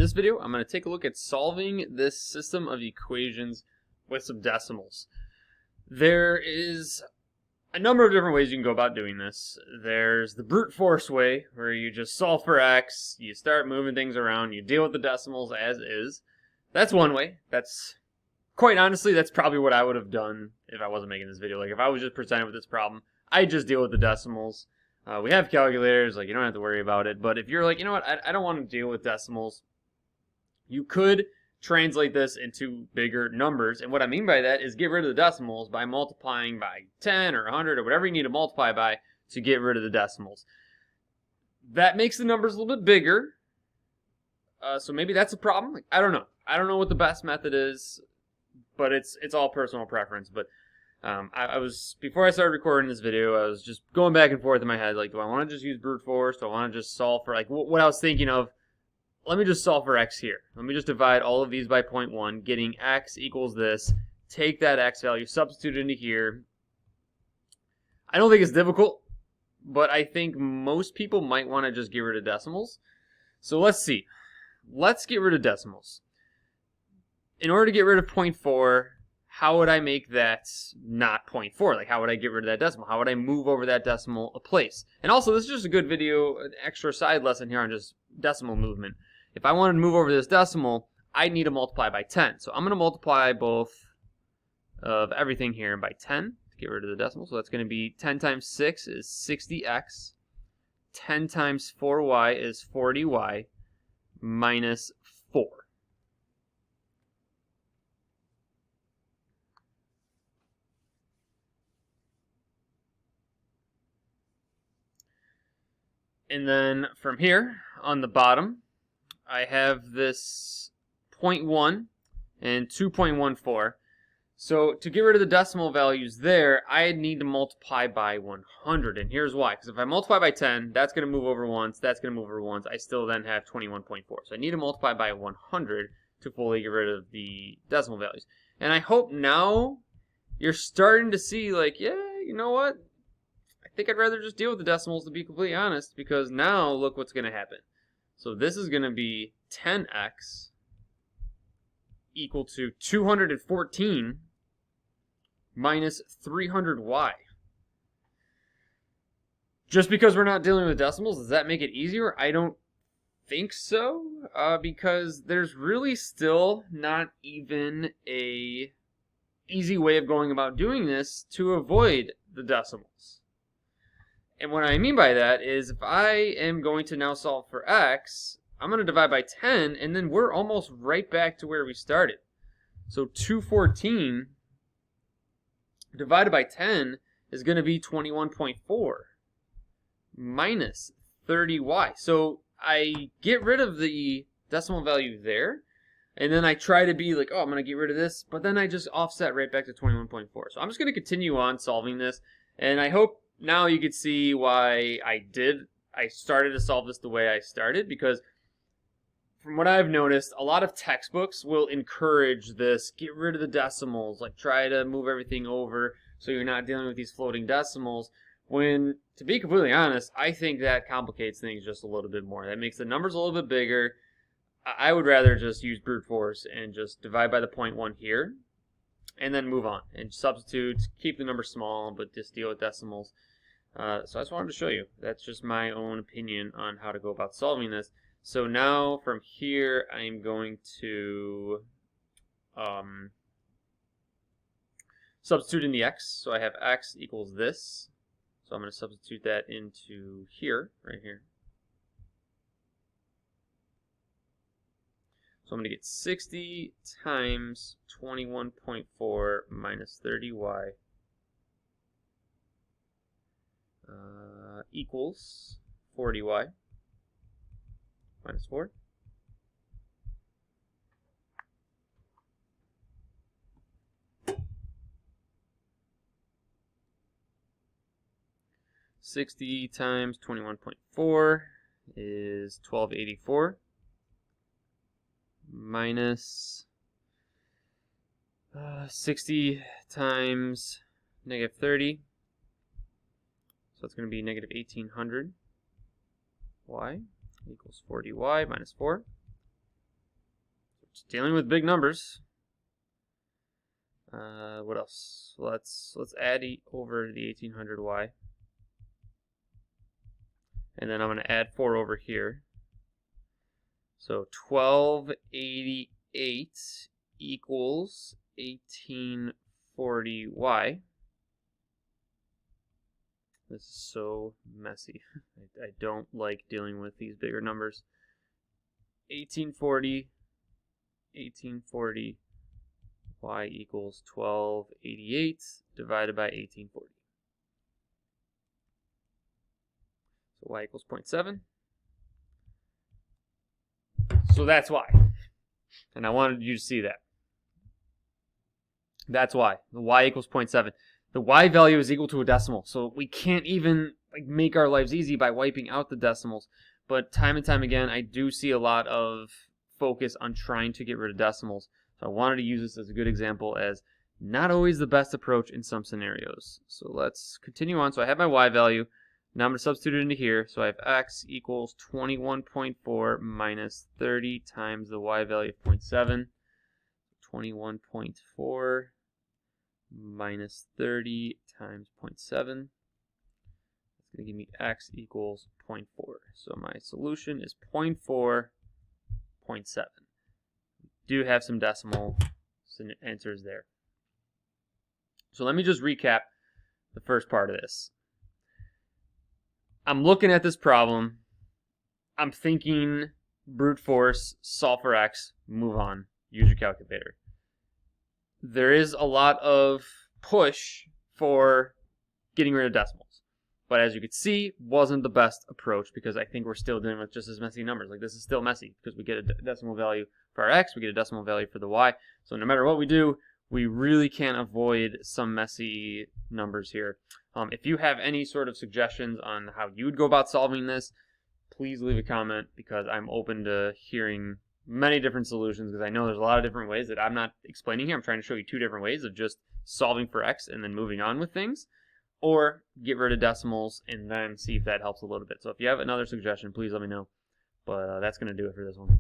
this video, I'm going to take a look at solving this system of equations with some decimals. There is a number of different ways you can go about doing this. There's the brute force way, where you just solve for x, you start moving things around, you deal with the decimals as is. That's one way. That's, quite honestly, that's probably what I would have done if I wasn't making this video. Like, if I was just presented with this problem, I'd just deal with the decimals. We have calculators, like, you don't have to worry about it. But if you're like, you know what, I don't want to deal with decimals, you could translate this into bigger numbers. And what I mean by that is get rid of the decimals by multiplying by 10 or 100 or whatever you need to multiply by to get rid of the decimals. That makes the numbers a little bit bigger. So maybe that's a problem. Like, I don't know. I don't know what the best method is, but it's all personal preference. But I was, before I started recording this video, I was just going back and forth in my head. Like, do I want to just use brute force? Do I want to just solve for, like, what I was thinking of? Let me just solve for x here. Let me just divide all of these by 0.1, getting x equals this. Take that x value, substitute it into here. I don't think it's difficult, but I think most people might want to just get rid of decimals. So let's see. Let's get rid of decimals. In order to get rid of 0.4, how would I make that not 0.4? Like, how would I get rid of that decimal? How would I move over that decimal a place? And also, this is just a good video, an extra side lesson here on just decimal movement. If I wanted to move over this decimal, I'd need to multiply by 10. So I'm going to multiply both of everything here by 10 to get rid of the decimal. So that's going to be 10 times 6 is 60x. 10 times 4y is 40y minus 4. And then from here, on the bottom, I have this 0.1 and 2.14. So to get rid of the decimal values there, I need to multiply by 100. And here's why. Because if I multiply by 10, that's going to move over once, that's going to move over once. I still then have 21.4. So I need to multiply by 100 to fully get rid of the decimal values. And I hope now you're starting to see, like, yeah, you know what? I think I'd rather just deal with the decimals, to be completely honest, because now look what's going to happen. So this is going to be 10x equal to 214 minus 300y. Just because we're not dealing with decimals, does that make it easier? I don't think so, because there's really still not even a easy way of going about doing this to avoid the decimals. And what I mean by that is if I am going to now solve for x, I'm going to divide by 10, and then we're almost right back to where we started. So 214 divided by 10 is going to be 21.4 minus 30y. So I get rid of the decimal value there, and then I try to be like, oh, I'm going to get rid of this, but then I just offset right back to 21.4. So I'm just going to continue on solving this, and I hope now you can see why I started to solve this the way I started, because from what I've noticed, a lot of textbooks will encourage this, get rid of the decimals, like try to move everything over so you're not dealing with these floating decimals, when, to be completely honest, I think that complicates things just a little bit more. That makes the numbers a little bit bigger. I would rather just use brute force and just divide by the 0.1 here, and then move on and substitute, keep the number small, but just deal with decimals. So I just wanted to show you. That's just my own opinion on how to go about solving this. So now from here, I'm going to substitute in the x. So I have x equals this. So I'm going to substitute that into here, right here. So I'm going to get 60 times 21.4 minus 30y equals 40y minus 4. $60 times 21.4 is 1284 minus 60 times negative 30. So it's going to be negative 1800 y equals 40y minus 4. dealing with big numbers. What else? Let's add over the 1800y. And then I'm going to add 4 over here. So 1288 equals 1840y. This is so messy. I don't like dealing with these bigger numbers. 1840 y equals 1288 divided by 1840. So y equals 0.7. So that's why. And I wanted you to see that. That's why. The y equals 0.7. The y value is equal to a decimal. So we can't even make our lives easy by wiping out the decimals. But time and time again, I do see a lot of focus on trying to get rid of decimals. So I wanted to use this as a good example as not always the best approach in some scenarios. So let's continue on. So I have my y value. Now I'm going to substitute it into here. So I have x equals 21.4 minus 30 times the y value of 0.7. 21.4 minus 30 times 0.7. It's going to give me x equals 0.4. So my solution is 0.4, 0.7. Do have some decimal answers there. So let me just recap the first part of this. I'm looking at this problem. I'm thinking brute force, solve for x, move on, use your calculator. There is a lot of push for getting rid of decimals. But as you could see, wasn't the best approach because I think we're still dealing with just as messy numbers. Like this is still messy because we get a decimal value for our x, we get a decimal value for the y. So no matter what we do, we really can't avoid some messy numbers here. If you have any sort of suggestions on how you would go about solving this, please leave a comment because I'm open to hearing many different solutions because I know there's a lot of different ways that I'm not explaining here. I'm trying to show you 2 different ways of just solving for x and then moving on with things, or get rid of decimals and then see if that helps a little bit. So if you have another suggestion, please let me know. But that's going to do it for this one.